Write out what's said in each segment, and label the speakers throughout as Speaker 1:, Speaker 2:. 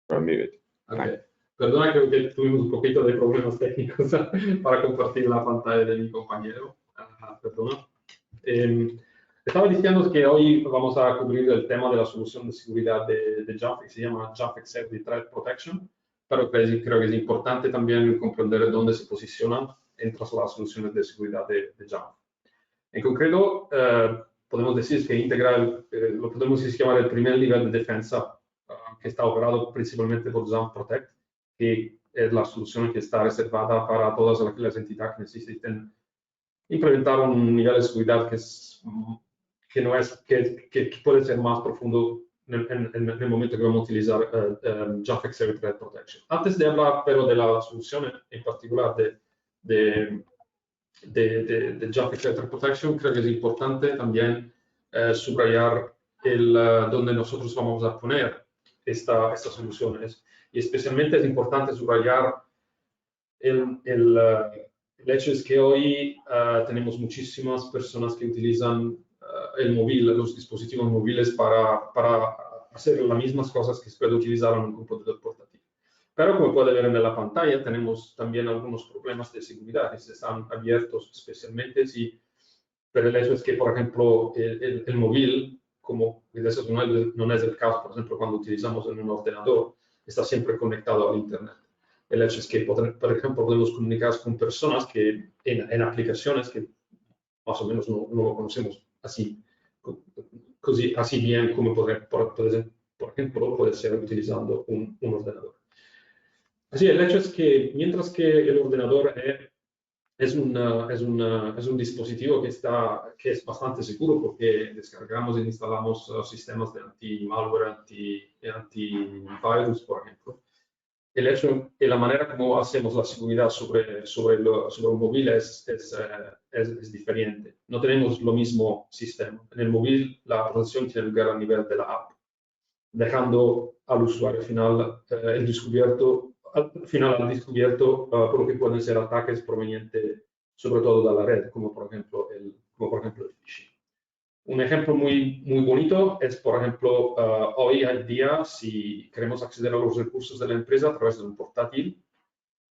Speaker 1: Unmuted.
Speaker 2: Okay. Perdona, creo que tuvimos un poquito de problemas técnicos para compartir la pantalla de mi compañero. Perdona. Estaba diciendo que hoy vamos a cubrir el tema de la solución de seguridad de Jamf, que se llama Jamf Executive Threat Protection, pero creo que es importante también comprender dónde se posicionan entre las soluciones de seguridad de Jamf. En concreto, podemos decir que integra lo que podemos llamar el primer nivel de defensa, que está operado principalmente por Jamf Protect, que es la solución que está reservada para todas las entidades que necesiten implementar un nivel de seguridad que puede ser más profundo en el momento que vamos a utilizar Jamf Executive Threat Protection. Antes de hablar, pero, de la solución en particular de Jamf Executive Threat Protection, creo que es importante también subrayar donde nosotros vamos a poner estas soluciones. Y especialmente es importante subrayar el hecho es que hoy tenemos muchísimas personas que utilizan el móvil, los dispositivos móviles para hacer las mismas cosas que se puede utilizar en un computador portátil. Pero como puede ver en la pantalla, tenemos también algunos problemas de seguridad que están abiertos especialmente pero el hecho es que, por ejemplo, el móvil, como eso no es el caso, por ejemplo, cuando utilizamos en un ordenador, está siempre conectado al Internet. El hecho es que, por ejemplo, podemos comunicar con personas que en aplicaciones que más o menos no lo conocemos así bien como, por ejemplo, puede ser utilizando un ordenador. Así, el hecho es que mientras que el ordenador es un dispositivo que es bastante seguro porque descargamos e instalamos sistemas de anti-malware, antivirus, por ejemplo. El hecho y la manera como hacemos la seguridad sobre un móvil es diferente. No tenemos lo mismo sistema. En el móvil la protección tiene lugar a nivel de la app, dejando al usuario final al descubierto por lo que pueden ser ataques provenientes sobre todo de la red, como por ejemplo el phishing. Un ejemplo muy bonito es, por ejemplo, hoy en día, si queremos acceder a los recursos de la empresa a través de un portátil,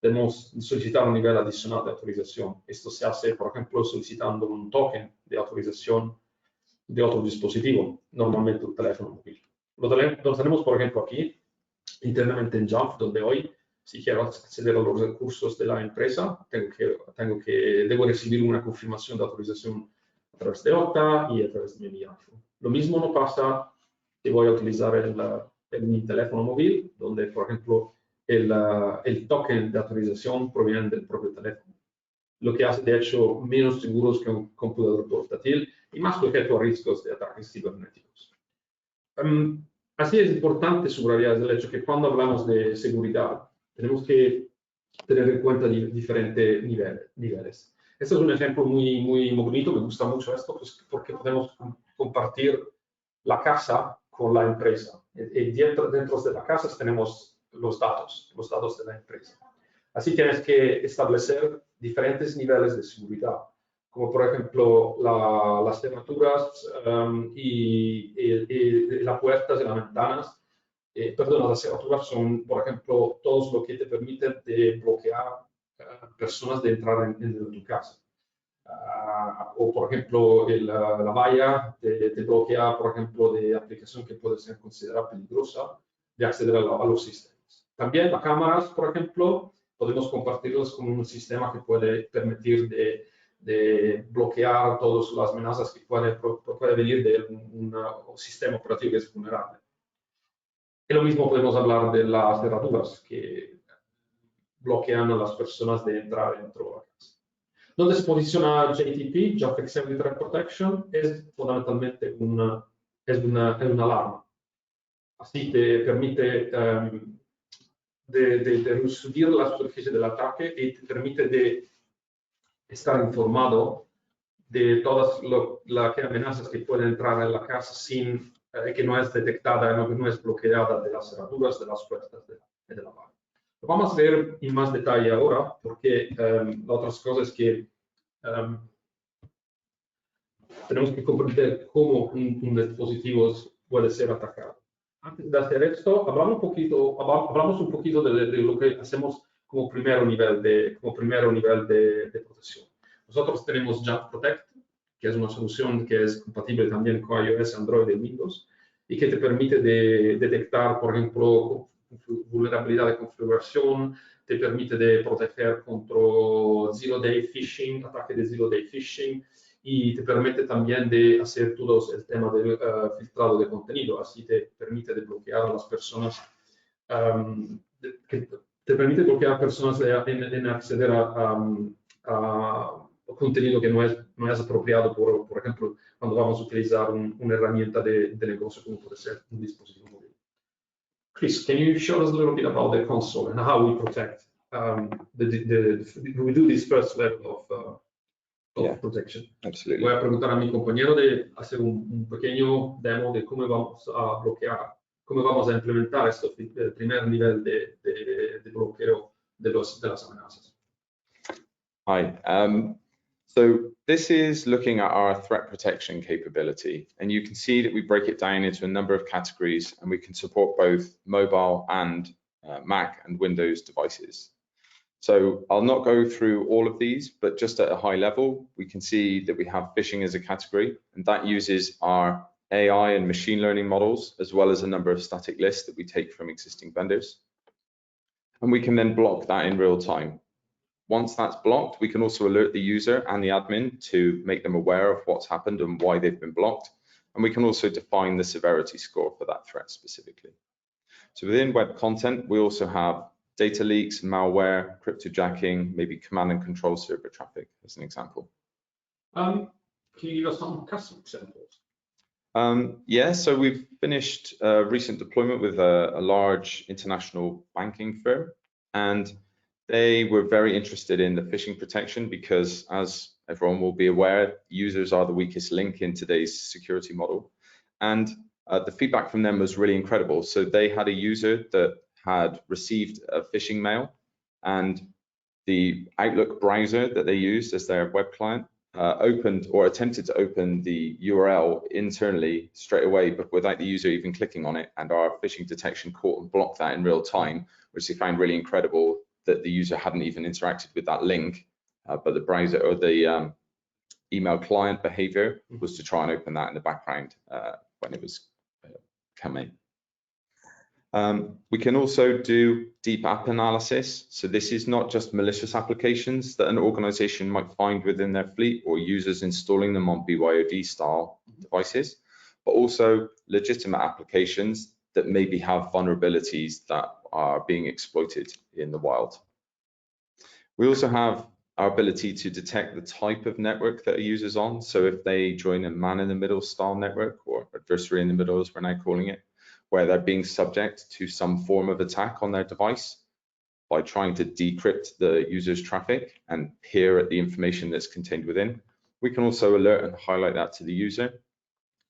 Speaker 2: debemos solicitar un nivel adicional de autorización. Esto se hace, por ejemplo, solicitando un token de autorización de otro dispositivo, normalmente un teléfono móvil. Lo tenemos, por ejemplo, aquí, internamente en Jamf, donde hoy, si quiero acceder a los recursos de la empresa, debo recibir una confirmación de autorización a través de OTA y a través de mi iPhone. Lo mismo no pasa si voy a utilizar mi teléfono móvil, donde, por ejemplo, el token de autorización proviene del propio teléfono, lo que hace, de hecho, menos seguros que un computador portátil y más sujeto a riesgos de ataques cibernéticos. Así es importante subrayar el hecho que cuando hablamos de seguridad, tenemos que tener en cuenta diferentes niveles. Este es un ejemplo muy bonito, me gusta mucho esto, pues, porque podemos compartir la casa con la empresa. Y dentro de la casa tenemos los datos de la empresa. Así tienes que establecer diferentes niveles de seguridad, como por ejemplo las cerraduras y las puertas y las ventanas. Las cerraduras son, por ejemplo, todo lo que te permite de bloquear personas de entrar en tu casa. O, por ejemplo, la valla te bloquea, por ejemplo, de aplicación que puede ser considerada peligrosa de acceder a los sistemas. También las cámaras, por ejemplo, podemos compartirlas con un sistema que puede permitir de bloquear todas las amenazas que puede venir de un sistema operativo que es vulnerable. Y lo mismo podemos hablar de las cerraduras que bloquean a las personas de entrar dentro de la casa. Donde se posiciona JTP, Jamf Executive Threat Protection, es fundamentalmente una alarma. Así te permite de reducir la superficie del ataque y te permite de estar informado de todas las amenazas que pueden entrar en la casa sin que no es detectada, no es bloqueada de las cerraduras, de las puertas de la valla. Lo vamos a ver en más detalle ahora, porque la otra cosa es que tenemos que comprender cómo un dispositivo puede ser atacado. Antes de hacer esto, hablamos un poquito de lo que hacemos como primero nivel de protección. Nosotros tenemos Jamf Protect, que es una solución que es compatible también con iOS, Android y Windows, y que te permite detectar, por ejemplo, vulnerabilidad de configuración, te permite de proteger contra zero day phishing, ataque de zero day phishing, y te permite también de hacer todo el tema del filtrado de contenido, así te permite de bloquear a las personas, te permite bloquear a personas en acceder a contenido que no es apropiado, por ejemplo, cuando vamos a utilizar una herramienta de negocio como puede ser un dispositivo móvil. Chris, can you show us a little bit about the console and how we protect we do this first level of protection?
Speaker 1: Absolutely.
Speaker 2: Voy a preguntar a mi compañero de hacer un pequeño demo de cómo vamos a bloquear, cómo vamos a implementar el primer nivel de bloqueo de las amenazas.
Speaker 1: Hi. So this is looking at our threat protection capability, and you can see that we break it down into a number of categories, and we can support both mobile and Mac and Windows devices. So I'll not go through all of these, but just at a high level, we can see that we have phishing as a category, and that uses our AI and machine learning models, as well as a number of static lists that we take from existing vendors. And we can then block that in real time. Once that's blocked, we can also alert the user and the admin to make them aware of what's happened and why they've been blocked. And we can also define the severity score for that threat specifically. So within web content, we also have data leaks, malware, cryptojacking, maybe command and control server traffic as an example.
Speaker 2: Can you give us some custom examples?
Speaker 1: Yeah, so we've finished a recent deployment with a large international banking firm, and they were very interested in the phishing protection because, as everyone will be aware, users are the weakest link in today's security model. And the feedback from them was really incredible. So they had a user that had received a phishing mail, and the Outlook browser that they used as their web client opened or attempted to open the URL internally straight away, but without the user even clicking on it. And our phishing detection caught and blocked that in real time, which they found really incredible, that the user hadn't even interacted with that link, but the browser or the email client behavior was to try and open that in the background when it was coming. We can also do deep app analysis. So this is not just malicious applications that an organization might find within their fleet or users installing them on BYOD style devices, but also legitimate applications that maybe have vulnerabilities that are being exploited in the wild. We also have our ability to detect the type of network that a user's on. So if they join a man-in-the-middle style network, or adversary in the middle as we're now calling it, where they're being subject to some form of attack on their device by trying to decrypt the user's traffic and peer at the information that's contained within, we can also alert and highlight that to the user,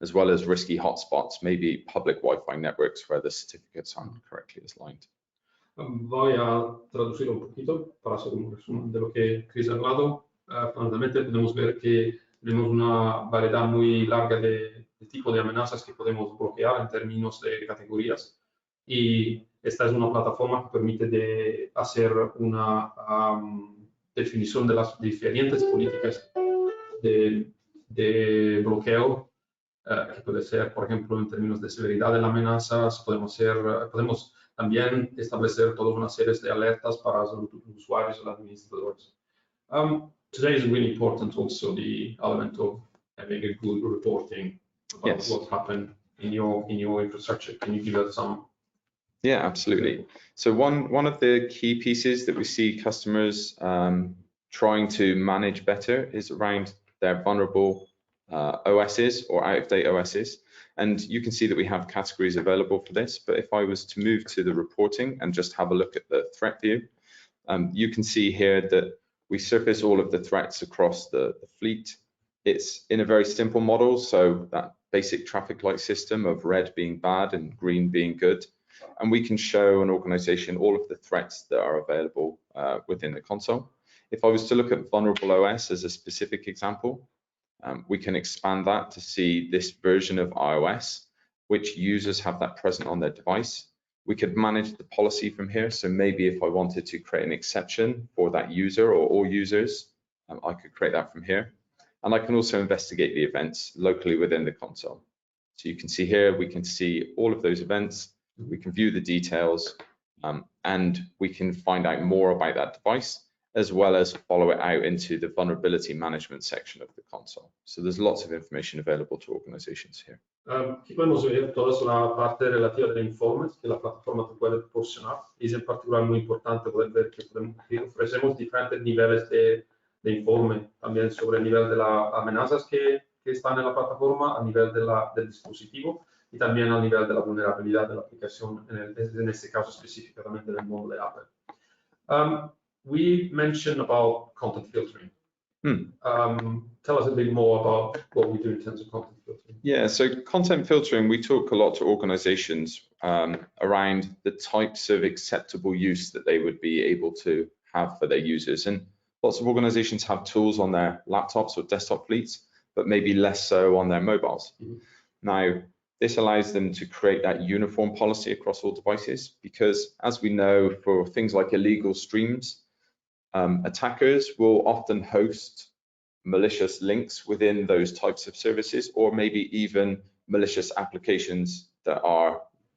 Speaker 1: as well as risky hotspots, maybe public Wi-Fi networks where the certificates aren't correctly aligned.
Speaker 2: Voy a traducir un poquito para hacer un resumen de lo que Chris ha hablado. Fundamentalmente podemos ver que tenemos una variedad muy larga de tipo de amenazas que podemos bloquear en términos de categorías, y esta es una plataforma que permite de hacer una definición de las diferentes políticas de bloqueo, que puede ser, por ejemplo, en términos de severidad de las amenazas. Podemos también establecer toda una serie de alertas para los usuarios y los administradores. Today is really important also the element of having a good reporting about what happened in your infrastructure. Can you give us some?
Speaker 1: Yeah, absolutely. So one of the key pieces that we see customers trying to manage better is around their vulnerable OSs or out-of-date OSs. And you can see that we have categories available for this, but if I was to move to the reporting and just have a look at the threat view, you can see here that we surface all of the threats across the fleet. It's in a very simple model, so that basic traffic light system of red being bad and green being good. And we can show an organization all of the threats that are available within the console. If I was to look at vulnerable OS as a specific example, we can expand that to see this version of iOS which users have that present on their device. We could manage the policy from here. So maybe if I wanted to create an exception for that user or all users, I could create that from here. And I can also investigate the events locally within the console. So you can see here, we can see all of those events. We can view the details, and we can find out more about that device, as well as follow it out into the vulnerability management section of the console. So there's lots of information available to organizations here.
Speaker 2: Aquí podemos ver toda la parte relativa de informes que la plataforma te puede proporcionar. Y es en particular muy importante poder ver que ofrecemos diferentes niveles de informe, también sobre el nivel de las amenazas que están en la plataforma, a nivel del dispositivo y también a nivel de la vulnerabilidad de la aplicación, en este caso específicamente del mundo de Apple. We mentioned about content filtering. Tell us a bit more about what we do in terms of content filtering.
Speaker 1: Yeah, so content filtering, we talk a lot to organizations around the types of acceptable use that they would be able to have for their users. And lots of organizations have tools on their laptops or desktop fleets, but maybe less so on their mobiles. Now, this allows them to create that uniform policy across all devices, because as we know, for things like illegal streams, attackers will often host malicious links within those types of services, or maybe even malicious applications that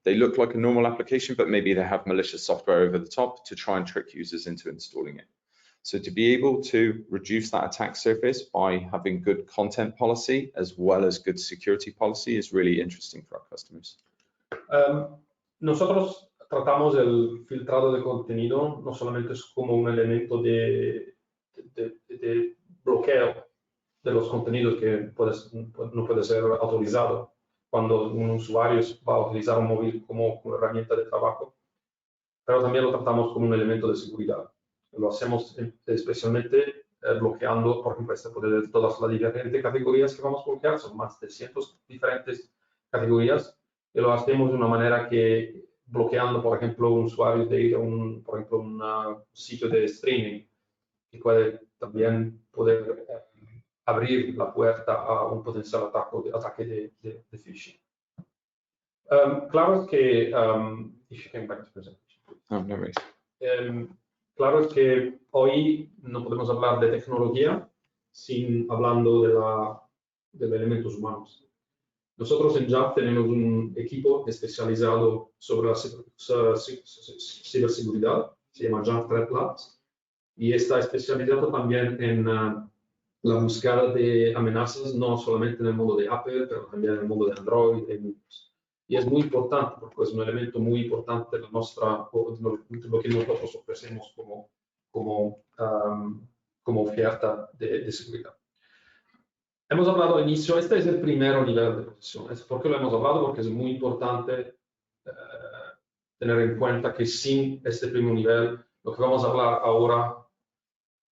Speaker 1: they look like a normal application, but maybe they have malicious software over the top to try and trick users into installing it. So to be able to reduce that attack surface by having good content policy as well as good security policy is really interesting for our customers.
Speaker 2: Nosotros tratamos el filtrado de contenido no solamente como un elemento de bloqueo de los contenidos que no puede ser autorizado cuando un usuario va a utilizar un móvil como herramienta de trabajo, pero también lo tratamos como un elemento de seguridad. Lo hacemos especialmente bloqueando, por ejemplo, este poder de todas las diferentes categorías que vamos a bloquear, son más de cientos diferentes categorías, y lo hacemos de una manera que bloqueando, por ejemplo, un usuario de ir a un sitio de streaming, que puede también poder abrir la puerta a un potencial ataque de phishing. Claro que, if you can back to presentation.
Speaker 1: Oh, no worries.
Speaker 2: Claro que hoy no podemos hablar de tecnología sin hablando de los elementos humanos. Nosotros en Jamf tenemos un equipo especializado sobre la ciberseguridad, se llama Jamf Threat Labs, y está especializado también en la búsqueda de amenazas, no solamente en el mundo de Apple, pero también en el mundo de Android y Windows. Y es muy importante porque es un elemento muy importante de lo que nosotros ofrecemos como oferta de seguridad. Hemos hablado al inicio, este es el primer nivel de protección. ¿Por qué lo hemos hablado? Porque es muy importante tener en cuenta que sin este primer nivel, lo que vamos a hablar ahora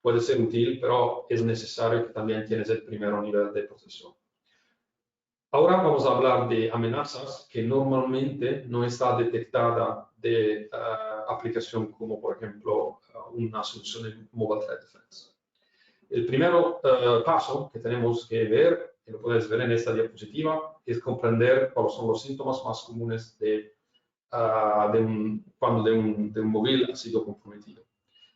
Speaker 2: puede ser útil, pero es necesario que también tienes el primer nivel de protección. Ahora vamos a hablar de amenazas que normalmente no está detectada de aplicación como, por ejemplo, una solución de Mobile Threat Defense. El primer paso que tenemos que ver, que lo puedes ver en esta diapositiva, es comprender cuáles son los síntomas más comunes cuando un móvil ha sido comprometido.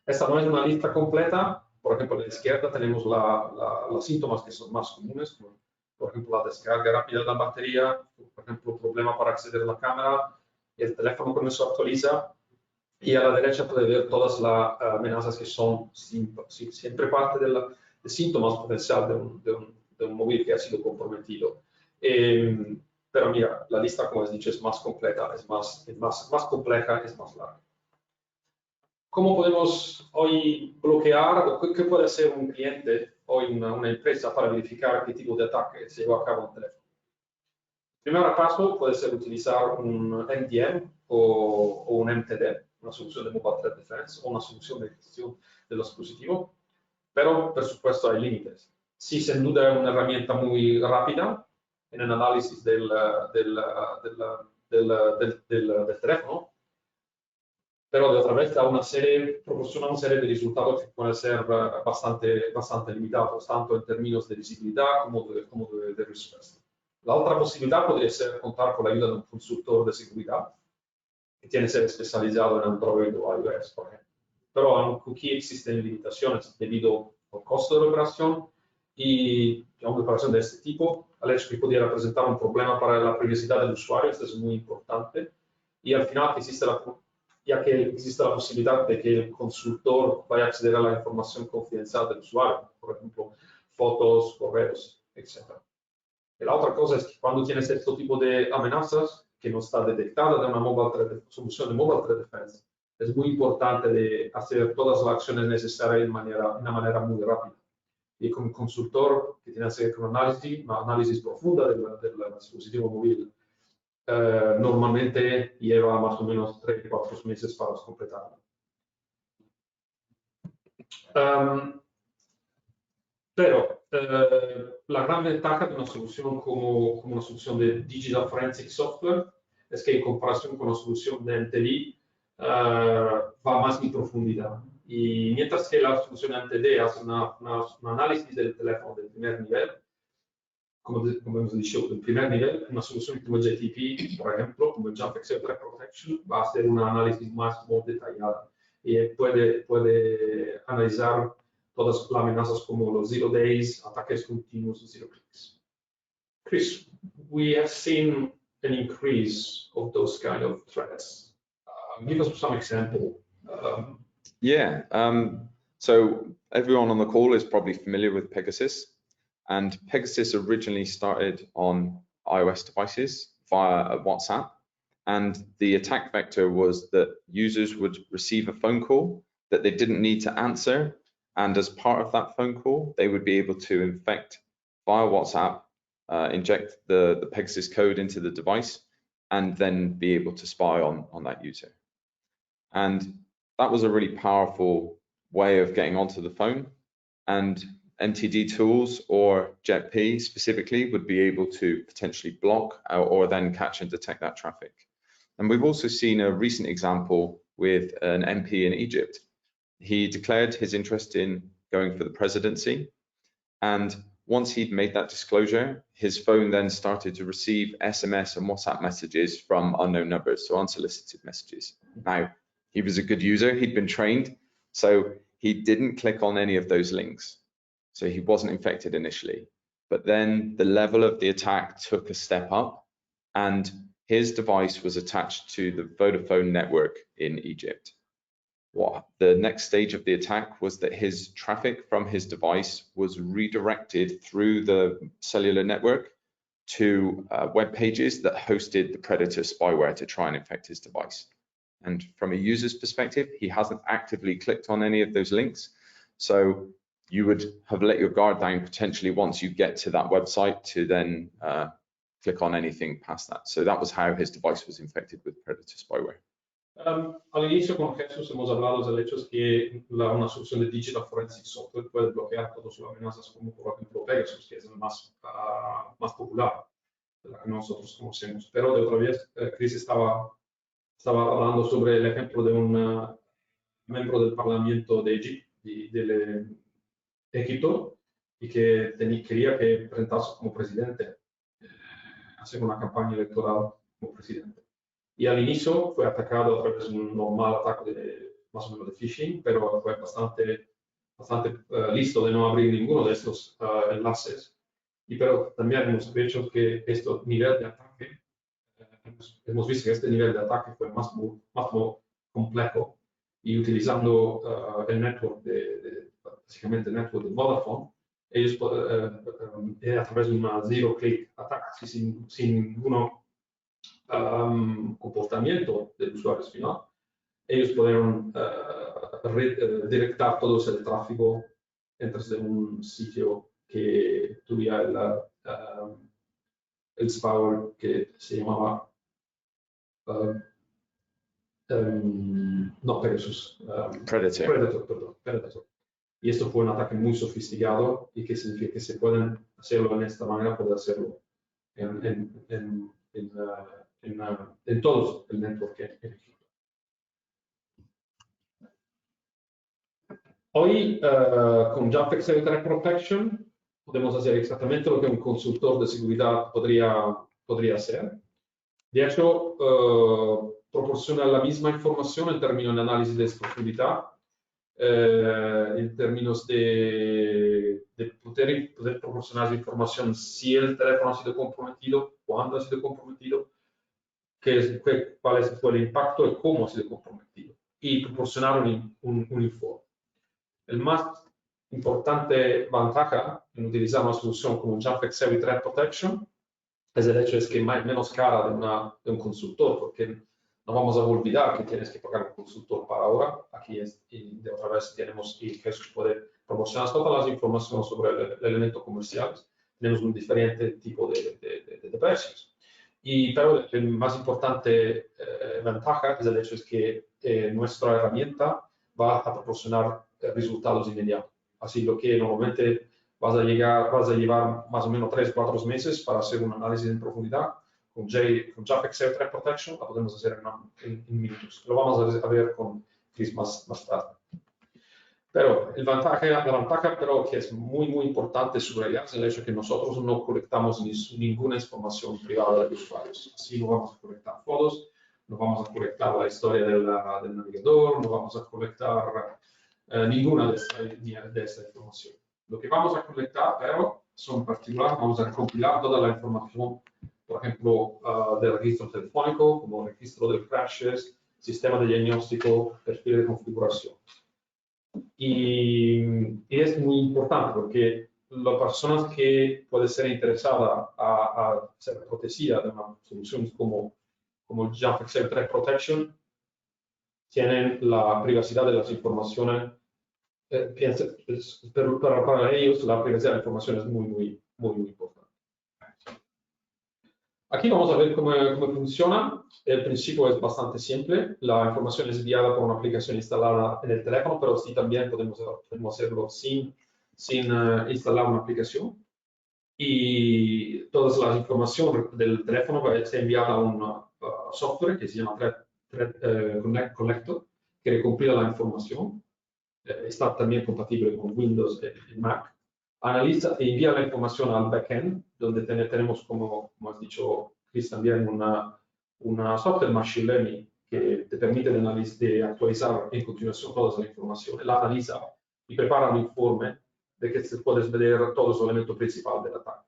Speaker 2: Esta no es una lista completa. Por ejemplo, a la izquierda tenemos los síntomas que son más comunes, como, por ejemplo, la descarga rápida de la batería, por ejemplo, problema para acceder a la cámara, el teléfono cuando se actualiza, y a la derecha puede ver todas las amenazas que son siempre parte de síntomas potenciales de un móvil que ha sido comprometido. Pero mira, la lista, como has dicho, es más completa, es más compleja, es más larga. ¿Cómo podemos hoy bloquear o qué puede hacer un cliente hoy, una empresa, para verificar qué tipo de ataque se lleva a cabo en el teléfono? El primer paso puede ser utilizar un MDM o un MTD, una solución de Mobile Threat Defense o una solución de gestión de los dispositivos, pero por supuesto hay límites. Si sin duda es una herramienta muy rápida en el análisis del teléfono, pero de otra vez proporciona una serie de resultados que pueden ser bastante limitados, tanto en términos de visibilidad como de respuesta. La otra posibilidad podría ser contar con la ayuda de un consultor de seguridad que tiene que ser especializado en Android o iOS, por ejemplo. Pero aunque aquí existen limitaciones debido al costo de la operación y a una operación de este tipo, al hecho que pudiera presentar un problema para la privacidad del usuario, esto es muy importante, y al final ya que existe la posibilidad de que el consultor vaya a acceder a la información confidencial del usuario, por ejemplo, fotos, correos, etc. Y la otra cosa es que cuando tienes este tipo de amenazas que no está detectada de una solución de mobile threat defense, es muy importante de hacer todas las acciones necesarias de una manera muy rápida. Y como consultor que tiene que hacer un análisis profunda del dispositivo móvil, normalmente lleva más o menos 3-4 meses para completarlo. Pero la gran ventaja de una solución como una solución de Digital Forensic Software es que en comparación con una solución de NTD va más en profundidad. Y mientras que la solución NTD hace un análisis del teléfono del primer nivel, como hemos dicho, el primer nivel, una solución como JTP, por ejemplo, como el Jamf Executive Threat Protection, va a hacer un análisis más detallado y puede analizar todas las amenazas como los 0 days, ataques continuos, 0 clicks. Chris, we have seen an increase of those kind of threats. Give us some example.
Speaker 1: So everyone on the call is probably familiar with Pegasus, and Pegasus originally started on iOS devices via WhatsApp, and the attack vector was that users would receive a phone call that they didn't need to answer, and as part of that phone call, they would be able to infect via WhatsApp, inject the Pegasus code into the device, and then be able to spy on that user. And that was a really powerful way of getting onto the phone, and NTD tools or JetP specifically would be able to potentially block or then catch and detect that traffic. And we've also seen a recent example with an MP in Egypt. He declared his interest in going for the presidency, and once he'd made that disclosure, his phone then started to receive SMS and WhatsApp messages from unknown numbers, so unsolicited messages. Now, he was a good user, he'd been trained, so he didn't click on any of those links. So he wasn't infected initially, but then the level of the attack took a step up, and his device was attached to the Vodafone network in Egypt. The next stage of the attack was that his traffic from his device was redirected through the cellular network to web pages that hosted the predator spyware to try and infect his device. And from a user's perspective, he hasn't actively clicked on any of those links. So you would have let your guard down potentially once you get to that website to then click on anything past that. So that was how his device was infected with predator spyware.
Speaker 2: Al inicio con Jesús hemos hablado del hecho de que una solución de Digital Forensic Software puede bloquear todas las amenazas como por ejemplo Pegasus, que es el más popular de la que nosotros conocemos. Pero de otra vez, Chris estaba hablando sobre el ejemplo de un miembro del Parlamento de Egipto y que quería que presentase como presidente, hacer una campaña electoral como presidente. Y al inicio fue atacado a través de un normal ataque más o menos de phishing, pero fue bastante listo de no abrir ninguno de estos enlaces. Pero también hemos visto que este nivel de ataque, hemos visto que este nivel de ataque fue más complejo, y utilizando el network básicamente el network de Vodafone, ellos a través de una zero-click attack, sin ningún comportamiento del usuario final, ellos pudieron directar todo el tráfico entre un sitio que tuviera el spyware que se llamaba no Pegasus, Predator. Y esto fue un ataque muy sofisticado y que significa que se pueden hacerlo de esta manera, puede hacerlo en todo el network en Egipto. Hoy, con Jamf Executive Threat Protection, podemos hacer exactamente lo que un consultor de seguridad podría hacer. De hecho, proporciona la misma información en términos de análisis de profundidad, en términos de poder proporcionar información si el teléfono ha sido comprometido, cuándo ha sido comprometido, cuál fue el impacto y cómo ha sido comprometido, y proporcionar un informe. El más importante ventaja en utilizar una solución como Jamf Executive Threat Protection es el hecho de que es menos cara de un consultor, porque no vamos a olvidar que tienes que pagar un consultor para ahora. Aquí de otra vez tenemos, y Jesús puede proporcionar todas las informaciones sobre el elemento comercial. Tenemos un diferente tipo de precios. Pero el más importante ventaja es el hecho de que nuestra herramienta va a proporcionar resultados inmediatos. Así lo que normalmente vas a llevar más o menos 3-4 meses para hacer un análisis en profundidad. Con Jamf Executive Threat Protection la podemos hacer en minutos. Lo vamos a ver con Chris más tarde. Pero la ventaja pero que es muy importante subrayar es el hecho de que nosotros no colectamos ninguna información privada de los usuarios. Así no vamos a colectar fotos, no vamos a colectar la historia del navegador, no vamos a colectar ninguna de esta información. Lo que vamos a colectar, pero, son particulares, vamos a compilar toda la información, por ejemplo, del registro telefónico, como registro de crashes, sistema de diagnóstico, perfil de configuración. Y es muy importante porque las personas que pueden ser interesadas a ser protegidas de una solución como Jamf Executive Threat Protection tienen la privacidad de las informaciones. Para ellos la privacidad de la información es muy importante. Aquí vamos a ver cómo funciona. El principio es bastante simple. La información es enviada por una aplicación instalada en el teléfono, pero sí también podemos hacerlo sin instalar una aplicación. Y todas las informaciones del teléfono va a ser enviada a un software que se llama Threat Collector, que recompila la información. Está también compatible con Windows y Mac. Analiza e envía la información al backend, donde tenemos, como has dicho, Chris, también una software machine learning que te permite de actualizar en continuación toda esa información. La analiza y prepara un informe de que se puedes ver todos los elementos principales del ataque.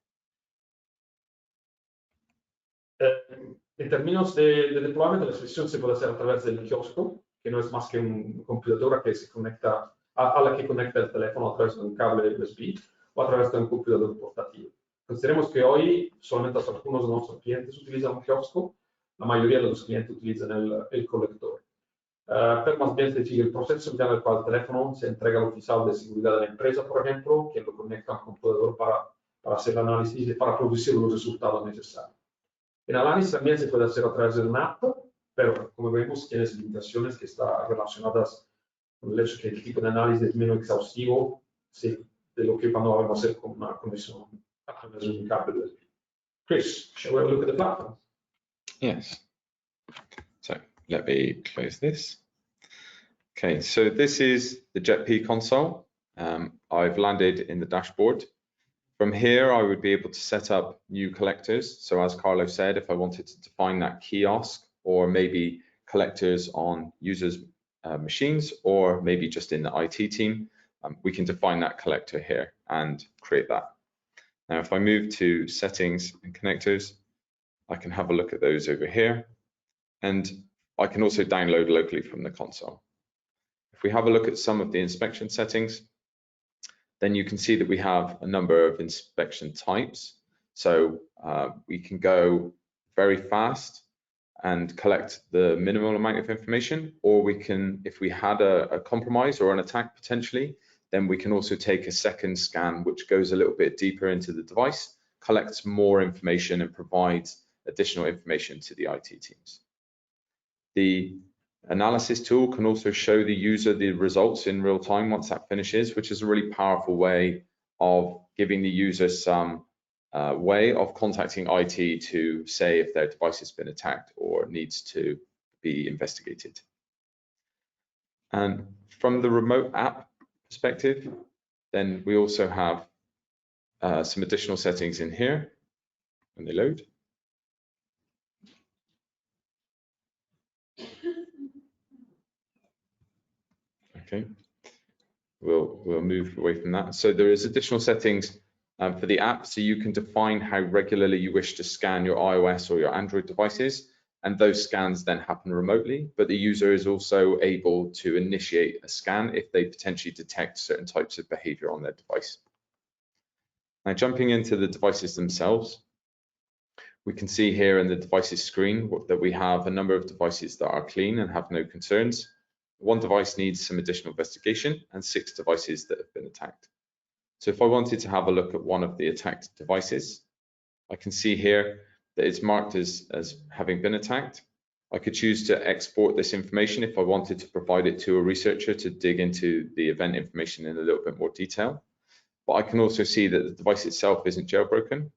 Speaker 2: En términos de deployment, la solución se puede hacer a través del kiosco, que no es más que una computadora que se conecta a la que conecta el teléfono a través de un cable USB o a través de un computador portátil. Consideremos que hoy solamente algunos de nuestros clientes utilizan un kiosco, la mayoría de los clientes utilizan el colector. Pero más bien se sigue el proceso en el cual el teléfono se entrega al oficial de seguridad de la empresa, por ejemplo, que lo conecta al computador para hacer el análisis y para producir los resultados necesarios. El análisis también se puede hacer a través de una app, pero como vemos tiene limitaciones que están relacionadas con el hecho que el tipo de análisis es menos exhaustivo de lo que cuando vamos a hacer con una conexión a través de un cable USB. Chris, shall we have a look at the platform?
Speaker 1: Yes. So let me close this. Okay, so this is the JetP console. I've landed in the dashboard. From here, I would be able to set up new collectors. So as Carlo said, if I wanted to define that kiosk or maybe collectors on users' machines or maybe just in the IT team, we can define that collector here and create that. Now, if I move to settings and connectors, I can have a look at those over here. And I can also download locally from the console. If we have a look at some of the inspection settings, then you can see that we have a number of inspection types. So we can go very fast and collect the minimal amount of information, or we can, if we had a compromise or an attack potentially, then we can also take a second scan, which goes a little bit deeper into the device, collects more information and provides additional information to the IT teams. The analysis tool can also show the user the results in real time once that finishes, which is a really powerful way of giving the user some way of contacting IT to say if their device has been attacked or needs to be investigated. And from the remote app perspective, then we also have some additional settings in here when they load. Okay, we'll move away from that. So there is additional settings for the app, so you can define how regularly you wish to scan your iOS or your Android devices, and those scans then happen remotely, but the user is also able to initiate a scan if they potentially detect certain types of behavior on their device. Now, jumping into the devices themselves, we can see here in the devices screen that we have a number of devices that are clean and have no concerns. One device needs some additional investigation, and 6 devices that have been attacked. So if I wanted to have a look at one of the attacked devices, I can see here that it's marked as having been attacked. I could choose to export this information if I wanted to provide it to a researcher to dig into the event information in a little bit more detail. But I can also see that the device itself isn't jailbroken.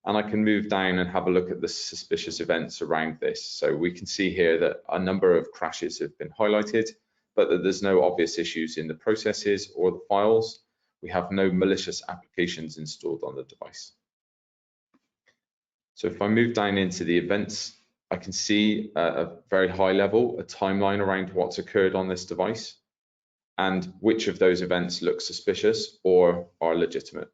Speaker 1: And I can move down and have a look at the suspicious events around this. So we can see here that a number of crashes have been highlighted, but that there's no obvious issues in the processes or the files. We have no malicious applications installed on the device. So if I move down into the events, I can see a very high level, a timeline around what's occurred on this device and which of those events look suspicious or are legitimate.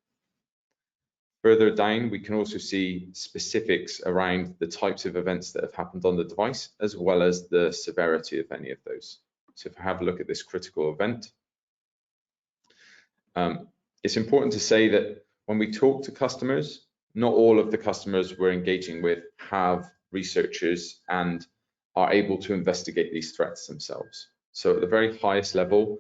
Speaker 1: Further down, we can also see specifics around the types of events that have happened on the device, as well as the severity of any of those. So if I have a look at this critical event, it's important to say that when we talk to customers, not all of the customers we're engaging with have researchers and are able to investigate these threats themselves. So at the very highest level,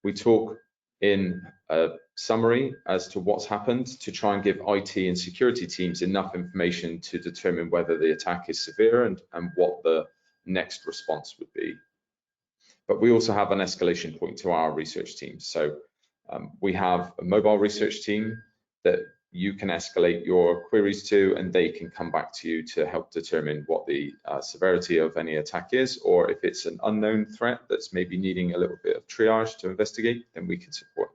Speaker 1: we talk in a summary as to what's happened to try and give IT and security teams enough information to determine whether the attack is severe and what the next response would be. But we also have an escalation point to our research team. So we have a mobile research team that you can escalate your queries to, and they can come back to you to help determine what the severity of any attack is, or if it's an unknown threat that's maybe needing a little bit of triage to investigate, then we can support.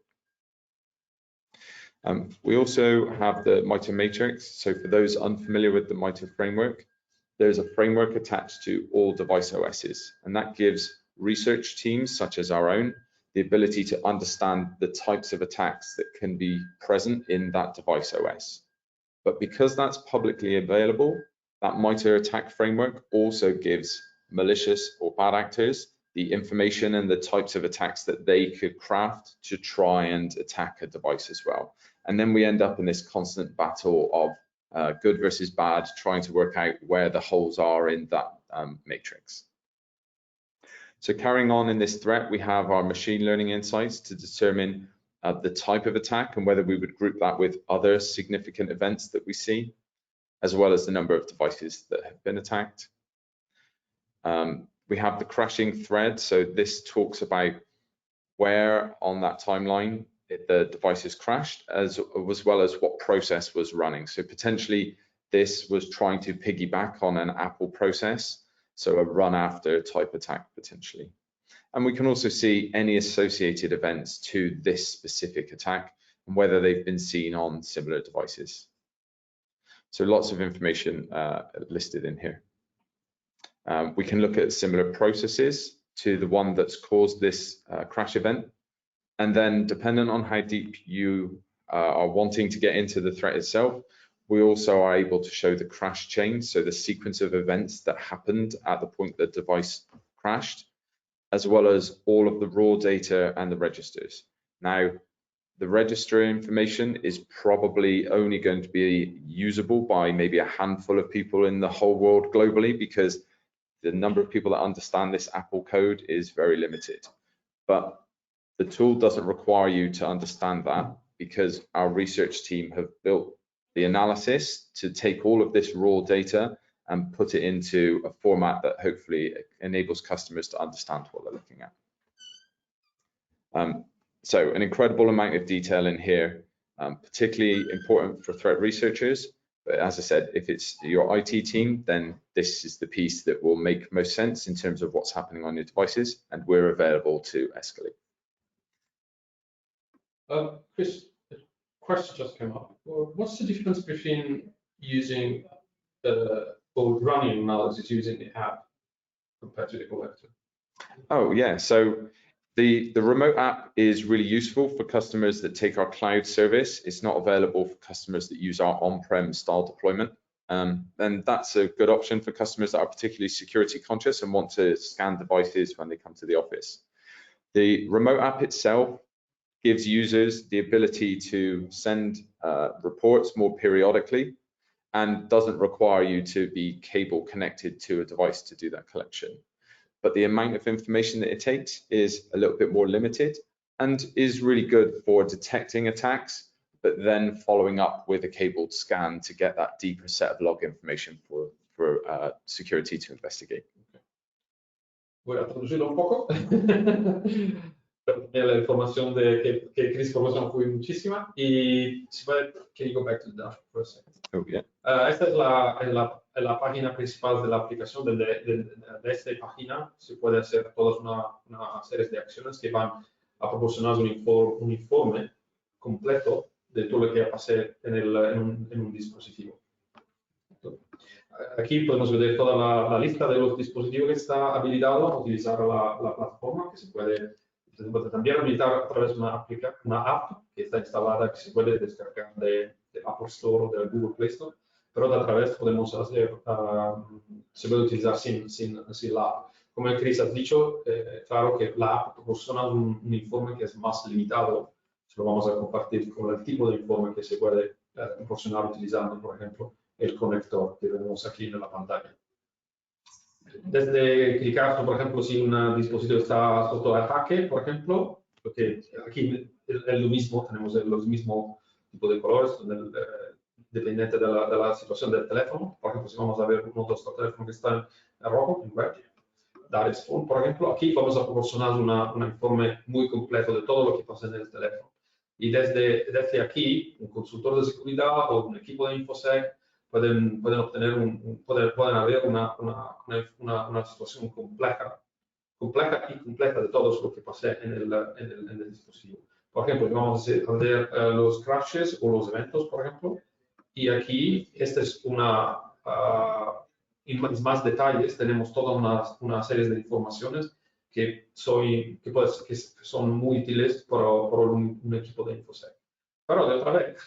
Speaker 1: We also have the MITRE matrix. So for those unfamiliar with the MITRE framework, there's a framework attached to all device OSs, and that gives research teams such as our own the ability to understand the types of attacks that can be present in that device OS. But because that's publicly available, that MITRE attack framework also gives malicious or bad actors the information and the types of attacks that they could craft to try and attack a device as well. And then we end up in this constant battle of good versus bad, trying to work out where the holes are in that matrix. So carrying on in this threat, we have our machine learning insights to determine the type of attack and whether we would group that with other significant events that we see, as well as the number of devices that have been attacked. We have the crashing thread. So this talks about where on that timeline the device is crashed, as well as what process was running. So potentially this was trying to piggyback on an Apple process, so a run after type attack potentially. And we can also see any associated events to this specific attack and whether they've been seen on similar devices. So lots of information listed in here. We can look at similar processes to the one that's caused this crash event. And then dependent on how deep you are wanting to get into the threat itself, we also are able to show the crash chain, so the sequence of events that happened at the point the device crashed, as well as all of the raw data and the registers. Now, the register information is probably only going to be usable by maybe a handful of people in the whole world globally, because the number of people that understand this Apple code is very limited. But the tool doesn't require you to understand that, because our research team have built the analysis to take all of this raw data and put it into a format that hopefully enables customers to understand what they're looking at. So an incredible amount of detail in here, particularly important for threat researchers. But as I said, if it's your IT team, then this is the piece that will make most sense in terms of what's happening on your devices, and we're available to escalate.
Speaker 2: Chris, question just came up. What's the difference between using or running analysis using the app compared to the collector?
Speaker 1: Oh yeah, so the remote app is really useful for customers that take our cloud service. It's not available for customers that use our on-prem style deployment. And that's a good option for customers that are particularly security conscious and want to scan devices when they come to the office. The remote app itself gives users the ability to send reports more periodically and doesn't require you to be cable connected to a device to do that collection. But the amount of information that it takes is a little bit more limited and is really good for detecting attacks, but then following up with a cabled scan to get that deeper set of log information for security to investigate.
Speaker 2: Voy a traducirlo un poco. La información que Chris proporcionó fue muchísima y si puede, can you go back to the dashboard for a second?
Speaker 1: Oh, yeah.
Speaker 2: Esta es la página principal de la aplicación. De esta página se puede hacer todas una serie de acciones que van a proporcionar un informe completo de todo lo que pase en un dispositivo. Aquí podemos ver toda la lista de los dispositivos que está habilitado a utilizar la plataforma, que se puede también habilitar a través de una app que está instalada, que se puede descargar de Apple Store o de Google Play Store, pero a través podemos hacer, se puede utilizar sin la app. Como Chris ha dicho, claro que la app proporciona un informe que es más limitado. Se lo vamos a compartir con el tipo de informe que se puede proporcionar utilizando, por ejemplo, el conector que vemos aquí en la pantalla. Desde clicar, por ejemplo, si un dispositivo está soto ataque, por ejemplo, porque aquí es lo mismo, tenemos los mismos tipos de colores, dependiente de la situación del teléfono. Por ejemplo, si vamos a ver uno de estos teléfonos que está en rojo, en red, Darius Phone, por ejemplo, aquí vamos a proporcionar un informe muy completo de todo lo que pasa en el teléfono. Y desde aquí, un consultor de seguridad o un equipo de InfoSec pueden obtener pueden haber una situación compleja y completa de todo lo que pase en el dispositivo. Por ejemplo, vamos a ver los crashes o los eventos, por ejemplo, y aquí esta es más detalles, tenemos toda una serie de informaciones que son muy útiles por un equipo de InfoSec. Pero de otra vez,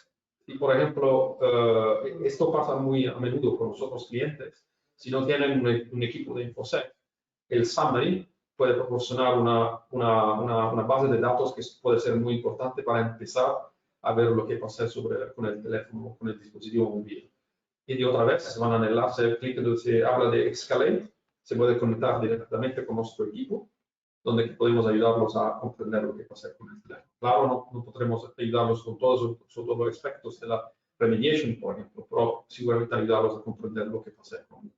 Speaker 2: y por ejemplo, esto pasa muy a menudo con los otros clientes, si no tienen un equipo de InfoSec, el summary puede proporcionar una base de datos que puede ser muy importante para empezar a ver lo que pasa con el teléfono, con el dispositivo móvil. Y de otra vez, se van al enlace, clic donde se habla de Escalate, se puede conectar directamente con nuestro equipo, donde podemos ayudarlos a comprender lo que pasa con el teléfono. Claro, no podremos ayudarlos con todos los aspectos de la remediation, por ejemplo, pero seguramente ayudarlos a comprender lo que pasa con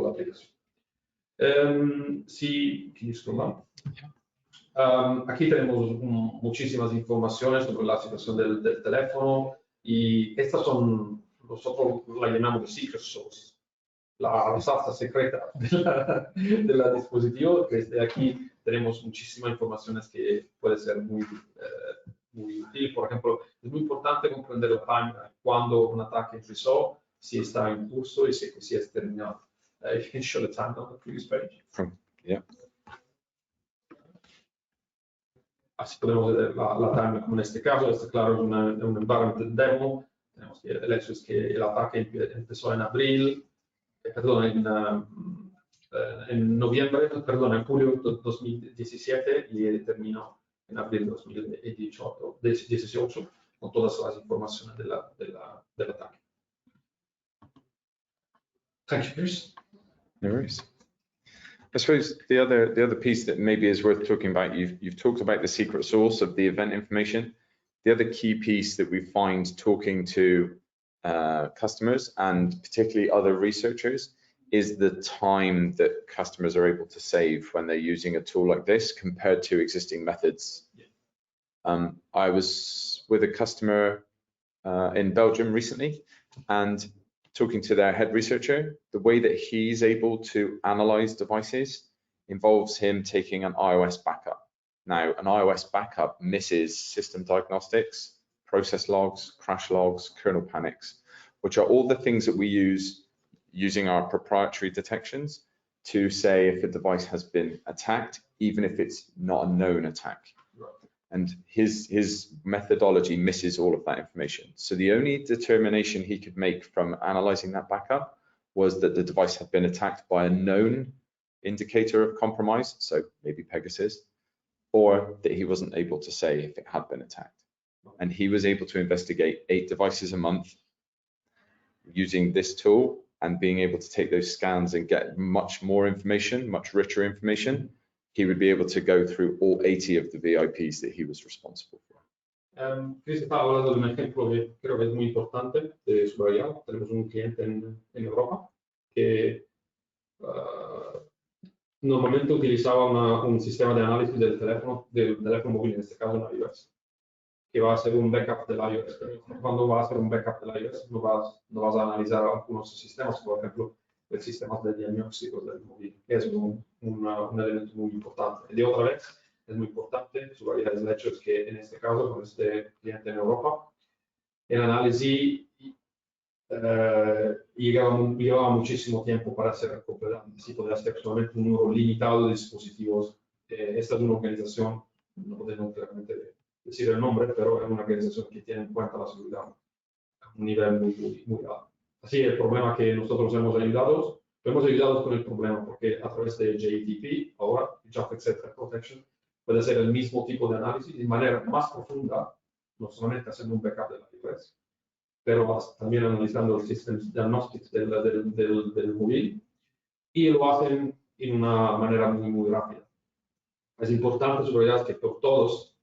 Speaker 2: la aplicación. Aquí tenemos muchísimas informaciones sobre la situación del teléfono y estas son, nosotros la llamamos de secret sauce, la salsa secreta de la dispositivo. Desde aquí tenemos muchísimas informaciones que puede ser muy útil. Por ejemplo, es muy importante comprender el timeline, cuando un ataque empezó, si está en curso y si es terminado. If you can show the timeline on the previous page.
Speaker 1: Yeah.
Speaker 2: Así podemos ver la timeline, como en este caso. Este, claro, es un environment demo. Tenemos que el hecho es que el ataque empezó en abril, en julio de 2017 y terminó en abril de 2018 con todas las informaciones del ataque. Thank you, Chris.
Speaker 1: No worries. I suppose the other piece that maybe is worth talking about, you've talked about the secret source of the event information. The other key piece that we find talking to customers and particularly other researchers is the time that customers are able to save when they're using a tool like this compared to existing methods. I was with a customer in Belgium recently and talking to their head researcher. The way that he's able to analyze devices involves him taking an iOS backup. Now, an iOS backup misses system diagnostics process logs, crash logs, kernel panics, which are all the things that we use using our proprietary detections to say if a device has been attacked, even if it's not a known attack. And his methodology misses all of that information. So the only determination he could make from analyzing that backup was that the device had been attacked by a known indicator of compromise, so maybe Pegasus, or that he wasn't able to say if it had been attacked. And he was able to investigate 8 devices a month using this tool and being able to take those scans and get much more information, much richer information. He would be able to go through all 80 of the VIPs that he was responsible for.
Speaker 2: Chris estaba hablando de un ejemplo que creo que es muy importante de su variable. Tenemos un cliente en Europa que normalmente utilizaba un sistema de análisis del teléfono móvil, en este caso un iOS, que va a hacer un backup del iOS. Cuando va a hacer un backup del iOS, no vas a analizar algunos sistemas, por ejemplo, el sistema de diagnóstico del móvil, que es un elemento muy importante. De otra vez, es muy importante, su variedad es el hecho es que en este caso, con este cliente en Europa, el análisis llevaba muchísimo tiempo para ser completado. Así podía hacer solamente un número limitado de dispositivos. Esta es una organización, no podemos claramente decir el nombre, pero es una organización que tiene en cuenta la seguridad a un nivel muy alto. Así, el problema que nosotros hemos ayudado con el problema, porque a través de JTP, ahora, Jamf Executive Threat Protection, puede ser el mismo tipo de análisis de manera más profunda, no solamente haciendo un backup de la iOS, pero también analizando el sistema diagnóstico del móvil, y lo hacen en una manera muy rápida. Es importante subrayar que por todos,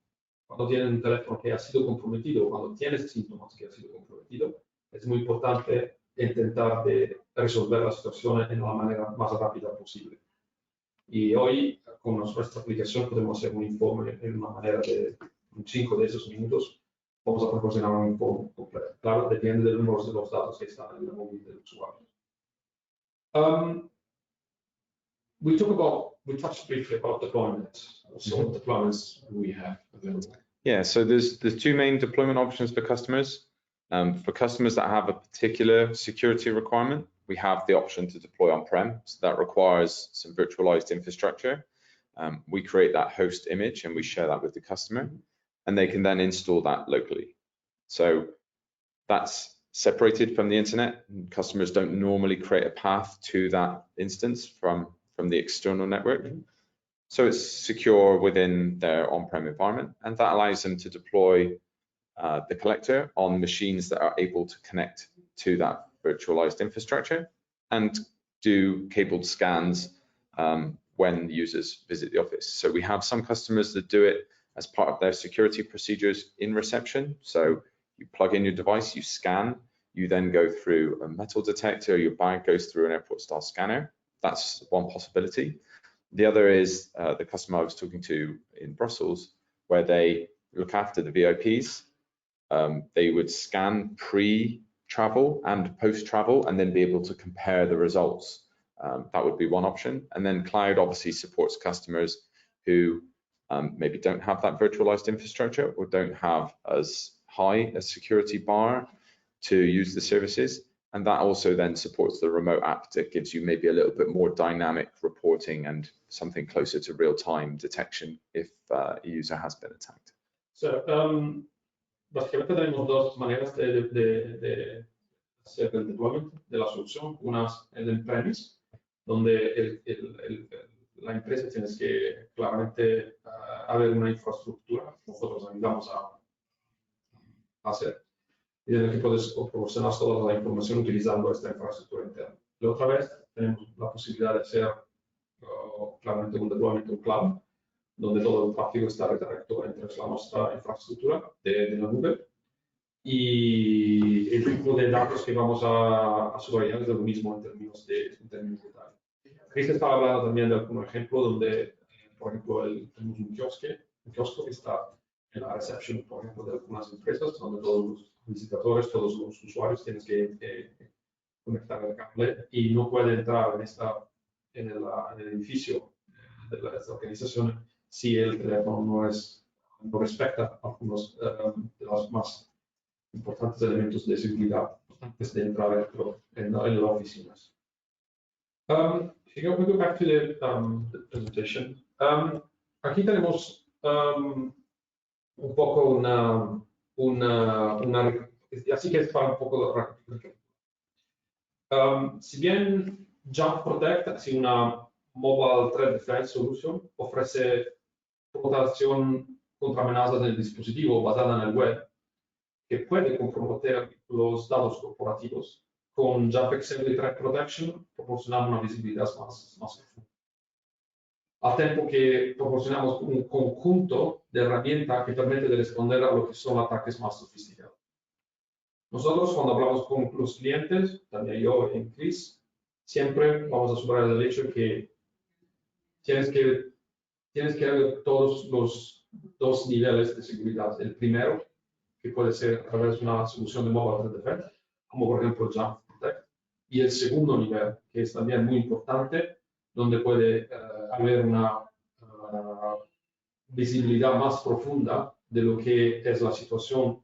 Speaker 2: cuando tienen un teléfono que ha sido comprometido, cuando tienes síntomas que ha sido comprometido, es muy importante intentar de resolver la situación en la manera más rápida posible. Y hoy, con nuestra aplicación, podemos hacer un informe en una manera de 5 de esos minutos. Vamos a proporcionar un informe completo. Claro, depende del número de los datos que están en el móvil del usuario. We touched briefly about deployments. So what deployments do we have available?
Speaker 1: Yeah, so there's 2 main deployment options for customers. For customers that have a particular security requirement, we have the option to deploy on-prem. So that requires some virtualized infrastructure. We create that host image and we share that with the customer, and they can then install that locally. So that's separated from the internet. Customers don't normally create a path to that instance from the external network. So it's secure within their on-prem environment, and that allows them to deploy the collector on machines that are able to connect to that virtualized infrastructure and do cabled scans when users visit the office. So we have some customers that do it as part of their security procedures in reception. So you plug in your device, you scan, you then go through a metal detector, your bag goes through an airport style scanner. That's one possibility. The other is the customer I was talking to in Brussels, where they look after the VIPs. They would scan pre-travel and post-travel and then be able to compare the results. That would be one option. And then cloud obviously supports customers who maybe don't have that virtualized infrastructure or don't have as high a security bar to use the services. And that also then supports the remote app that gives you maybe a little bit more dynamic reporting and something closer to real-time detection if a user has been attacked.
Speaker 2: So, básicamente tenemos 2 maneras de hacer el deployment de la solución. Una es el on-premise, donde la empresa tiene que claramente haber una infraestructura. Nosotros ayudamos a hacer. Y en el que puedes proporcionar toda la información utilizando esta infraestructura interna. La otra vez tenemos la posibilidad de hacer claramente un deployment cloud, donde todo el tráfico está redirecto entre nuestra infraestructura de la nube y el tipo de datos que vamos a subrayar es lo mismo en términos de detalle. Chris estaba hablando también de algún ejemplo donde, por ejemplo, tenemos un kiosco que está en la reception, por ejemplo, de algunas empresas, donde todos los visitadores, todos los usuarios tienen que conectar el cable y no puede entrar en el edificio de esta organización si el teléfono no respecta algunos de las más importantes elementos de seguridad antes de entrar dentro en las oficinas. If we go back to the presentation, aquí tenemos un poco así que es para un poco rápido. Si bien Jamf Protect, así una Mobile Threat Defense Solution, ofrece protección contra amenazas del dispositivo basada en el web, que puede comprometer los datos corporativos. Con Jamf Executive Threat Protection proporcionamos una visibilidad más profunda. Al tiempo que proporcionamos un conjunto de herramientas que permite de responder a lo que son ataques más sofisticados. Nosotros, cuando hablamos con los clientes, también yo en Chris, siempre vamos a subrayar el hecho que tienes que ver todos los dos niveles de seguridad. El primero, que puede ser a través de una solución de mobile threat defense, como por ejemplo Jamf Protect. Y el segundo nivel, que es también muy importante, donde puede haber una visibilidad más profunda de lo que es la situación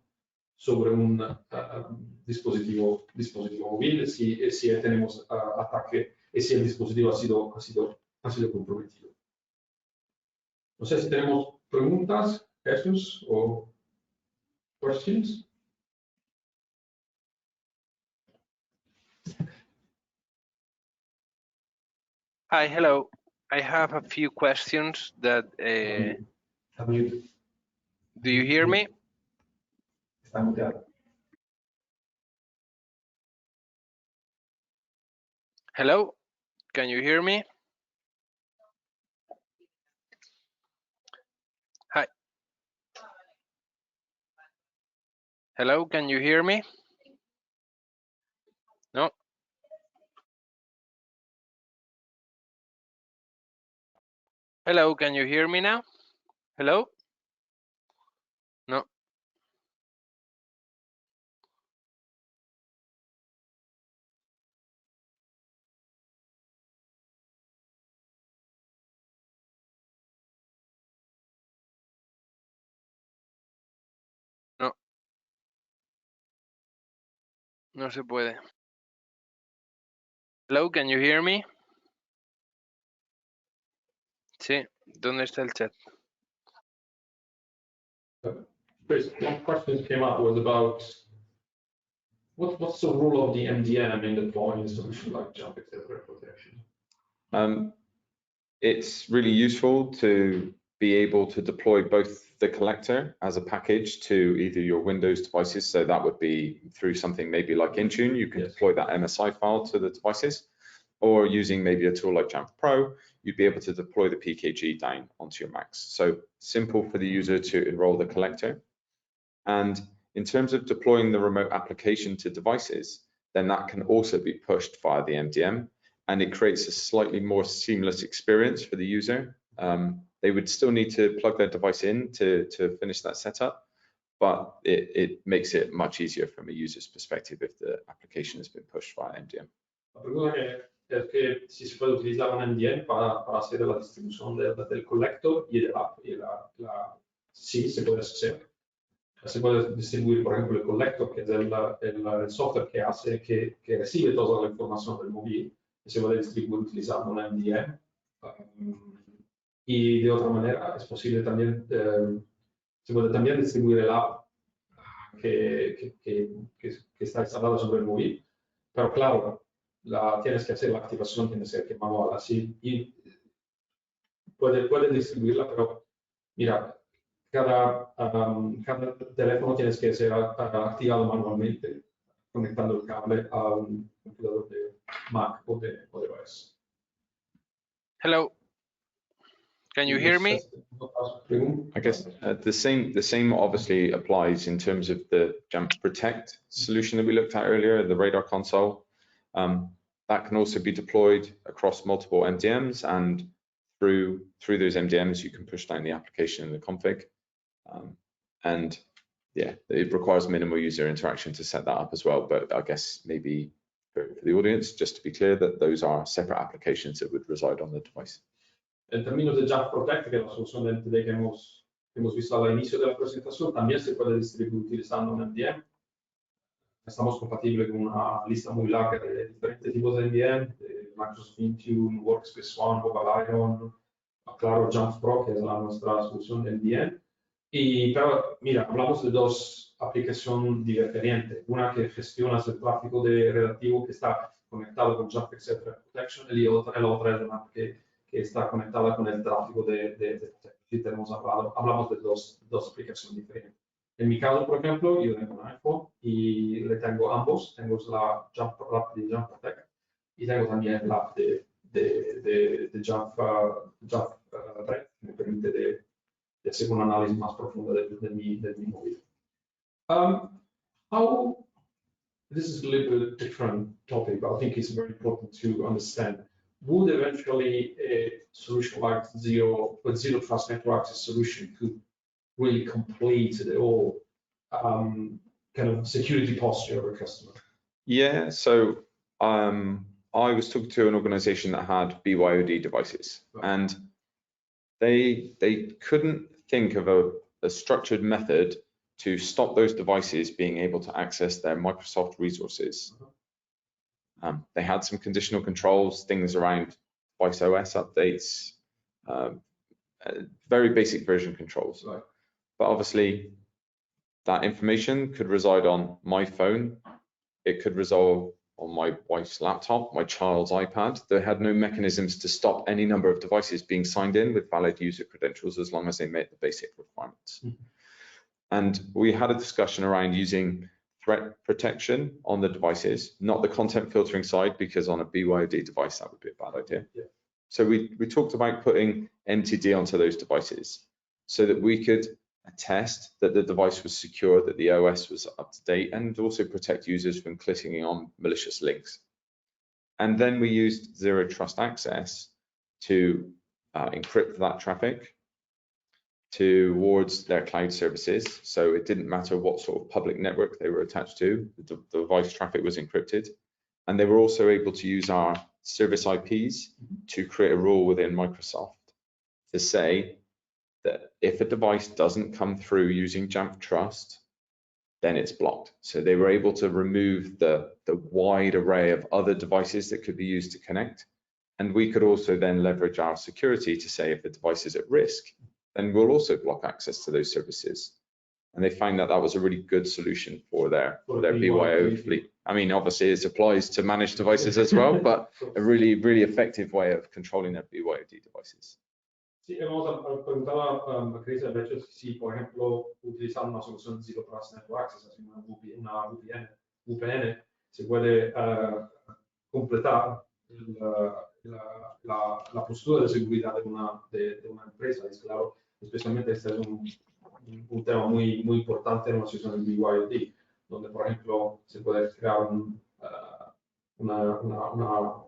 Speaker 2: sobre un dispositivo móvil, si tenemos ataque y si el dispositivo ha sido comprometido. No sé si tenemos preguntas, Jesús, o questions.
Speaker 3: Hi, hello. I have a few questions that. Do you hear me? Hello, can you hear me? Hi. Hello, can you hear me? No. Hello, can you hear me now? Hello? No. No. No se puede. Hello, can you hear me? Sí, ¿dónde está el chat?
Speaker 2: Chris, one question came up was about what's the role of the MDM in deploying a solution like Jamf Executive Threat Protection?
Speaker 1: It's really useful to be able to deploy both the collector as a package to either your Windows devices, so that would be through something maybe like Intune, you can deploy that MSI file to the devices, or using maybe a tool like Jamf Pro, you'd be able to deploy the PKG down onto your Macs. So simple for the user to enroll the collector. And in terms of deploying the remote application to devices, then that can also be pushed via the MDM, and it creates a slightly more seamless experience for the user. They would still need to plug their device in to finish that setup, but it makes it much easier from a user's perspective if the application has been pushed via MDM.
Speaker 2: La pregunta es que si se puede utilizar un MDM para hacer la distribución del collector y de sí, se puede hacer. Se puede distribuir, por ejemplo, el collector, que es el software que recibe toda la información del móvil, y se puede distribuir utilizando un MDM. Y de otra manera es posible también, se puede también distribuir el app que está instalado sobre el móvil, pero claro, tienes que hacer la activación, tienes que ser manual así, y puede distribuirla, pero mira, cada teléfono tienes que ser activado manualmente, conectando el cable a un computador de Mac o de iOS.
Speaker 3: Hello. Can you hear me?
Speaker 1: I guess the same obviously applies in terms of the Jamf Protect solution that we looked at earlier, the radar console. That can also be deployed across multiple MDMs, and through those MDMs, you can push down the application in the config. And yeah, it requires minimal user interaction to set that up as well. But I guess maybe for the audience, just to be clear that those are separate applications that would reside on the device.
Speaker 2: En términos de Jamf Protect, que es la solución de NTD que hemos visto al inicio de la presentación, también se puede distribuir utilizando un MDM. estamos compatibles con una lista muy larga de diferentes tipos de NVM, de Microsoft Intune, Workspace ONE, Mobile Iron, claro, Jamf Pro, que es nuestra solución de NVM. Pero mira, hablamos de dos aplicaciones diferentes. Una que gestiona el tráfico relativo que está conectado con Jamf Executive Threat Protection y la otra es una que está conectada con el tráfico de Protection. Hablamos de dos aplicaciones diferentes. En mi caso, por ejemplo, yo tengo un iPhone y le tengo ambos. Tengo la app de Jamf Protect y tengo también la app de Jamf Red, que me permite de hacer un análisis más profundo de mi móvil. This is a little bit different topic, but I think it's very important to understand. Would eventually a solution like zero trust network access solution could really complete the whole kind of security posture of a customer?
Speaker 1: Yeah, so I was talking to an organization that had BYOD devices, right, and they couldn't think of a structured method to stop those devices being able to access their Microsoft resources. They had some conditional controls, things around device OS updates, very basic version controls.
Speaker 2: Right.
Speaker 1: But obviously, that information could reside on my phone. It could reside on my wife's laptop, my child's iPad. They had no mechanisms to stop any number of devices being signed in with valid user credentials as long as they met the basic requirements. Mm-hmm. And we had a discussion around using threat protection on the devices, not the content filtering side, because on a BYOD device, that would be a bad idea.
Speaker 2: Yeah.
Speaker 1: So we talked about putting MTD onto those devices so that we could attest that the device was secure, that the OS was up to date, and also protect users from clicking on malicious links. And then we used zero trust access to encrypt that traffic towards their cloud services. So it didn't matter what sort of public network they were attached to, the device traffic was encrypted. And they were also able to use our service IPs to create a rule within Microsoft to say that if a device doesn't come through using Jamf Trust, then it's blocked. So they were able to remove the wide array of other devices that could be used to connect. And we could also then leverage our security to say if the device is at risk, then we'll also block access to those services. And they found that that was a really good solution for their BYO fleet. I mean, obviously it applies to managed devices as well, but a really, really effective way of controlling their BYOD devices.
Speaker 2: Sí, hemos preguntado a Chris el hecho de si, por ejemplo, utilizando una solución de Zero Trust Network Access, así una VPN, se puede completar la postura de seguridad de una empresa. Es claro, especialmente este es un tema muy importante en una solución de BYOD, donde, por ejemplo, se puede crear una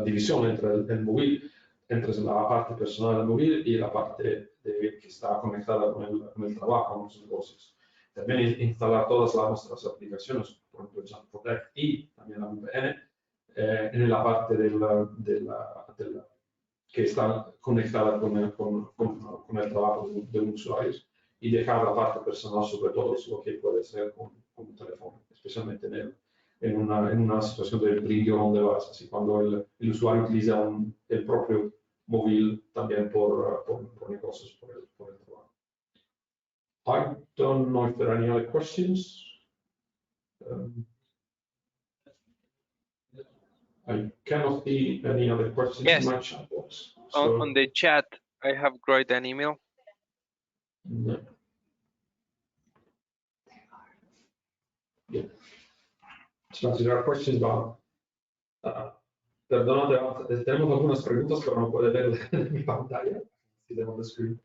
Speaker 2: división entre el móvil, entre la parte personal del móvil y la parte que está conectada con el trabajo, con los negocios. También instalar todas nuestras aplicaciones, por ejemplo, Jamf Protect y también la VPN, en la parte que está conectada con el trabajo de un usuario y dejar la parte personal, sobre todo lo que puede ser con un teléfono, especialmente en una situación de bring your own device, así cuando el usuario utiliza el propio móvil también por negocios, por el trabajo. I don't know if there are any other questions. I cannot see any other questions in my chat box. So,
Speaker 3: on the chat, I have written an email.
Speaker 2: No. Yeah. So there are questions about. Perdón, tenemos algunas preguntas, pero no puede ver en mi pantalla. Si tengo el screen.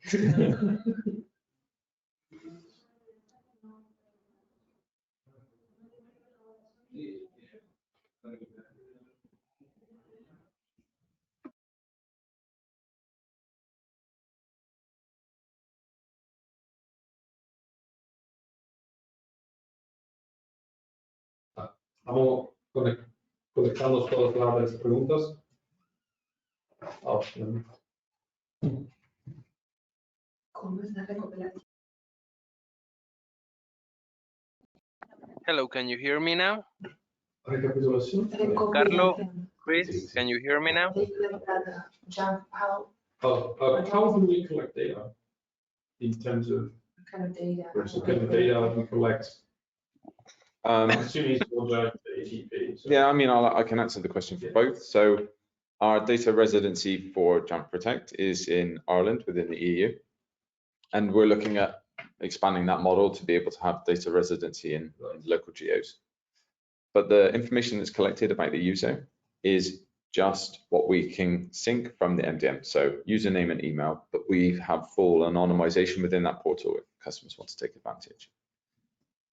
Speaker 2: Estamos conectando todas las preguntas.
Speaker 4: ¿Cómo es la recopilación?
Speaker 3: Hello, can you hear me now?
Speaker 2: Recapitulación.
Speaker 3: Carlo, Chris, can you hear me now?
Speaker 2: How do we collect data in terms of
Speaker 4: What kind of data?
Speaker 2: what kind of data we collect? I'm
Speaker 1: Um,
Speaker 2: assuming it's all Jamf ATP. So.
Speaker 1: yeah, I mean, I can answer the question for both. So our data residency for Jamf Protect is in Ireland within the EU. And we're looking at expanding that model to be able to have data residency in local geos. But the information that's collected about the user is just what we can sync from the MDM. So username and email, but we have full anonymization within that portal if customers want to take advantage.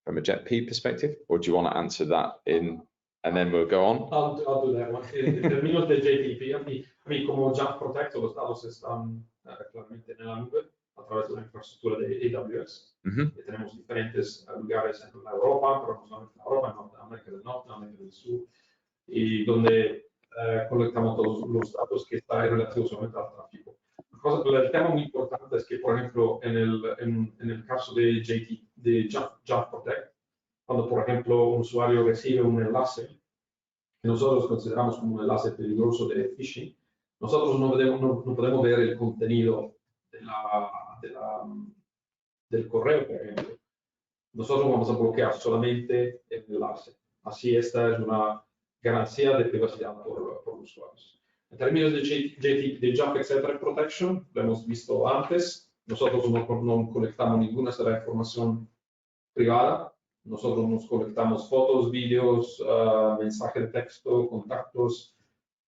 Speaker 1: From a JetP perspective, or do you want to answer that in, and then we'll go on?
Speaker 2: I'll do that one. En términos de JTP, a mí como Jamf Protect, los datos están claramente en la nube a través de la infraestructura de AWS. Y tenemos diferentes lugares en la Europa, pero no solamente en Europa, en América del Norte, en América del Sur, y donde colectamos todos los datos que están relativos solamente al tráfico. El tema muy importante es que, por ejemplo, en el caso de Jamf Protect, cuando, por ejemplo, un usuario recibe un enlace que nosotros consideramos como un enlace peligroso de phishing, nosotros no podemos ver el contenido del correo, por ejemplo. Nosotros vamos a bloquear solamente el enlace. Así esta es una garantía de privacidad por usuarios. En términos de Jamf Executive Threat Protection, lo hemos visto antes, nosotros no colectamos ninguna de la información privada. Nosotros nos colectamos fotos, vídeos, mensajes de texto, contactos.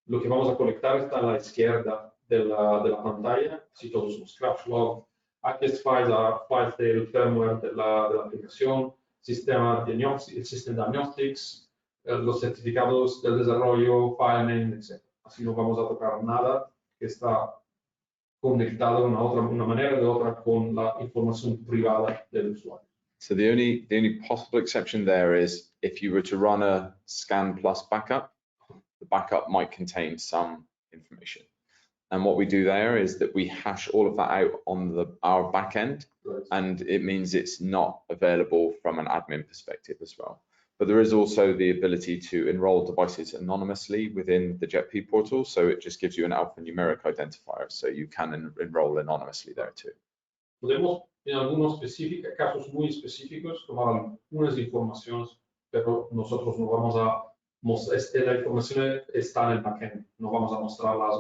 Speaker 2: Lo que vamos a colectar está a la izquierda de la pantalla, así todos los crash log, access files del firmware de la aplicación, sistema diagnostics, los certificados del desarrollo, file name, etc. Así no vamos a tocar nada que está conectado de una manera o de otra con la información privada del usuario.
Speaker 1: So the only possible exception there is if you were to run a scan plus backup, the backup might contain some information. And what we do there is that we hash all of that out on our back end,
Speaker 2: Right.
Speaker 1: and it means it's not available from an admin perspective as well. But there is also the ability to enroll devices anonymously within the JetP portal, so it just gives you an alphanumeric identifier, so you can enroll anonymously there too.
Speaker 2: Podemos, en algunos casos muy específicos, tomar algunas informaciones, pero nosotros no vamos a mostrar, la información está en el backend, no vamos a mostrarlas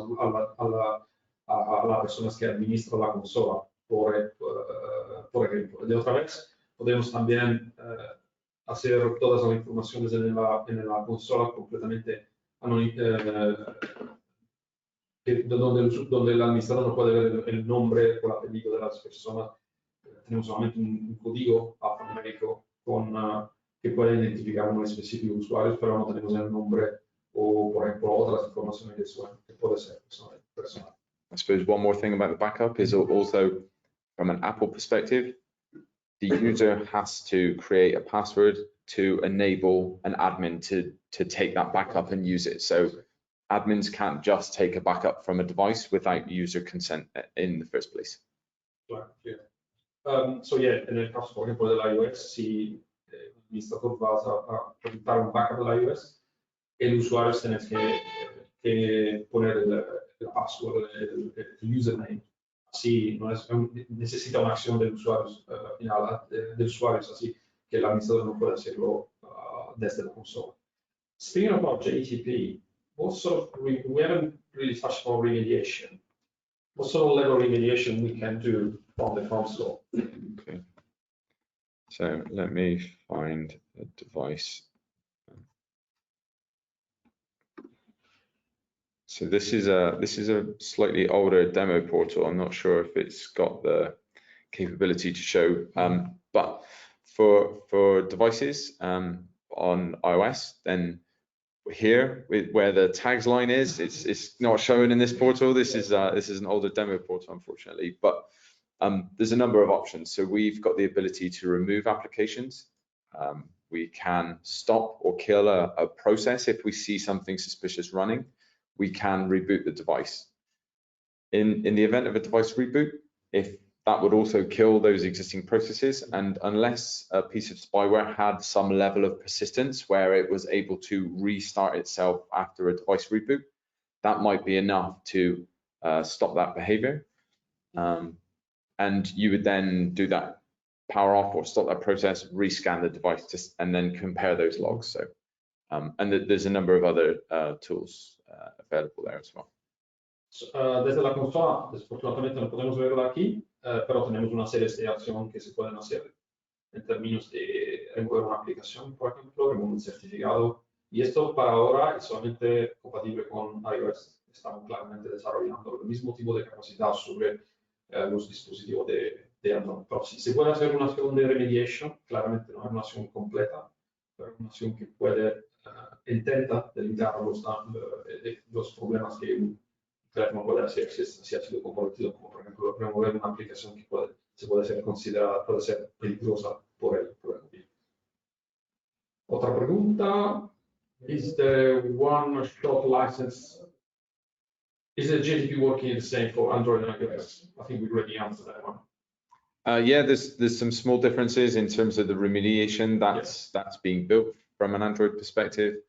Speaker 2: a las personas que administran la consola, por ejemplo. De otra vez, podemos también hacer todas las informaciones en la consola completamente donde el administrador no puede ver el nombre o el apellido de las personas. Tenemos solamente un código alfanumérico que puede identificar un específico usuario, pero no tenemos el nombre o, por ejemplo, otras informaciones que puede ser personal.
Speaker 1: I suppose one more thing about the backup is also from an Apple perspective, the user has to create a password to enable an admin to take that backup and use it. So admins can't just take a backup from a device without user consent in the first place.
Speaker 2: Claro, yeah. So yeah, en el caso, por ejemplo, del iOS, si el administrador va a presentar un backup del iOS, el usuario tiene que poner el password, el username. Así no necesita una acción del usuario final, del usuario, así que el administrador no puede hacerlo desde la consola. Speaking about JTP, what sort of, we haven't really touched on remediation. What sort of level of remediation we can do from the console?
Speaker 1: Okay. So let me find a device. So this is a slightly older demo portal. I'm not sure if it's got the capability to show, but for devices on iOS, then here where the tags line is, it's not shown in this portal. This is an older demo portal, unfortunately, but there's a number of options. So we've got the ability to remove applications. We can stop or kill a process if we see something suspicious running. We can reboot the device. In the event of a device reboot, if that would also kill those existing processes. And unless a piece of spyware had some level of persistence where it was able to restart itself after a device reboot, that might be enough to stop that behavior. And you would then do that power off or stop that process, rescan the device, and then compare those logs. So, and there's a number of other tools available there as well.
Speaker 2: Desde la consola, desafortunadamente no podemos verla aquí, pero tenemos una serie de acciones que se pueden hacer en términos de remover una aplicación, por ejemplo, remover un certificado. Y esto para ahora es solamente compatible con iOS. Estamos claramente desarrollando el mismo tipo de capacidad sobre los dispositivos de Android. Pero si se puede hacer una acción de remediation, claramente no es una acción completa, pero una acción que puede intenta delimitar los problemas que un teléfono puede hacer si ha sido comprometido, como por ejemplo remover una aplicación que se puede ser considerada, puede ser peligrosa por el móvil. Otra pregunta. Is the one-shot license, is the GTP working the same for Android and iOS? I think we already answered that one.
Speaker 1: Yeah, there's some small differences in terms of the remediation that's being built from an Android perspective.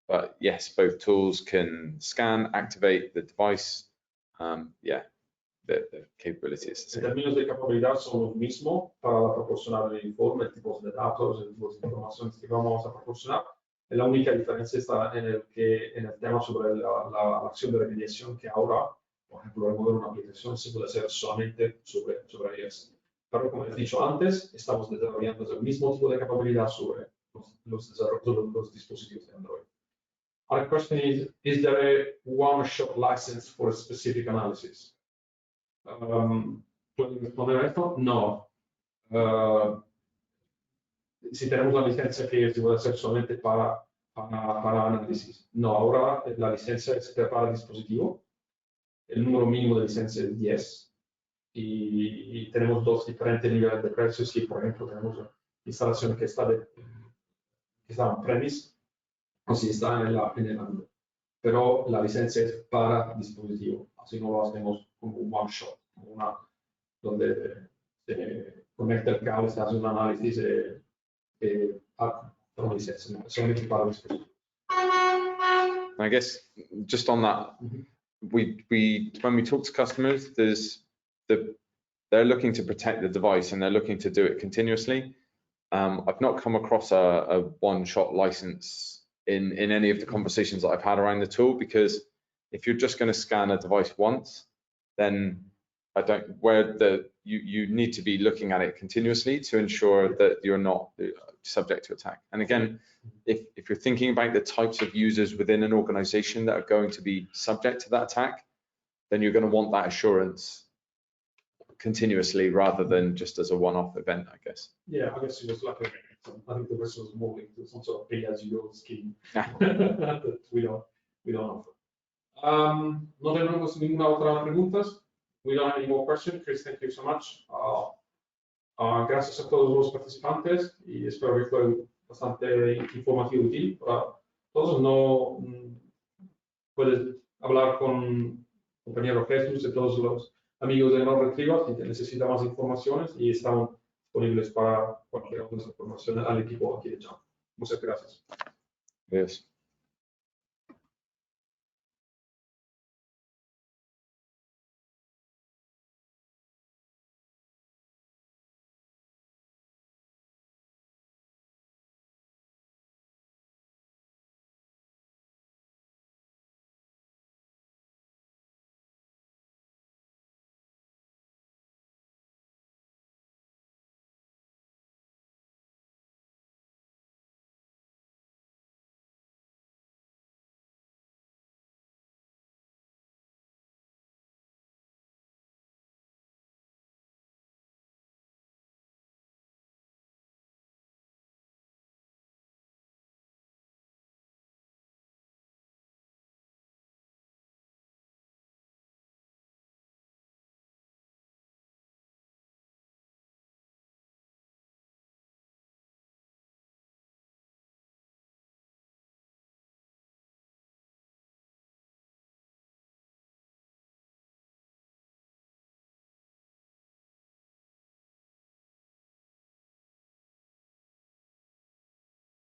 Speaker 1: But yes, both tools can scan, activate the device. Yeah, the capability is the same.
Speaker 2: En términos de capacidad son los mismos para proporcionar el informe, el tipo de datos, el tipo de informaciones que vamos a proporcionar. La única diferencia está en el tema sobre la acción de remediación, que ahora, por ejemplo, remover una aplicación se puede hacer solamente sobre iOS. Pero como he dicho antes, estamos desarrollando el mismo tipo de capacidad sobre los dispositivos de Android. Our question is there a one-shot license for a specific analysis? ¿Puedo responder a esto? No. Si tenemos la licencia que se puede hacer solamente para análisis. No, ahora la licencia es para dispositivo. El número mínimo de licencia es 10. Y tenemos dos diferentes niveles de precios. Y, por ejemplo, tenemos instalación que está en premise o si está en el Android. Pero la licencia es para dispositivo. Así no lo hacemos como un one shot, como una donde se conecta el cable, se hace un análisis con licencia, no, solamente para dispositivo.
Speaker 1: I guess just on that, when we talk to customers, they're looking to protect the device and they're looking to do it continuously. I've not come across a one-shot license in any of the conversations that I've had around the tool, because if you're just going to scan a device once, then you need to be looking at it continuously to ensure that you're not subject to attack. And again, if you're thinking about the types of users within an organization that are going to be subject to that attack, then you're going to want that assurance continuously rather than just as a one-off event, I guess.
Speaker 2: Yeah, I guess it was like I think the rest was moving to some sort of pay-as-you-go scheme that we don't offer. No tenemos ninguna otra preguntas. We don't have any more questions. Chris, thank you so much. Gracias a todos los participantes y espero que fue bastante informativo y útil para todos. No puedes hablar con compañero Jesús y todos los amigos de OnRetrieval si necesitan más informaciones y estamos disponibles para cualquier otra información al equipo aquí de Jamf. Muchas gracias.
Speaker 1: Yes.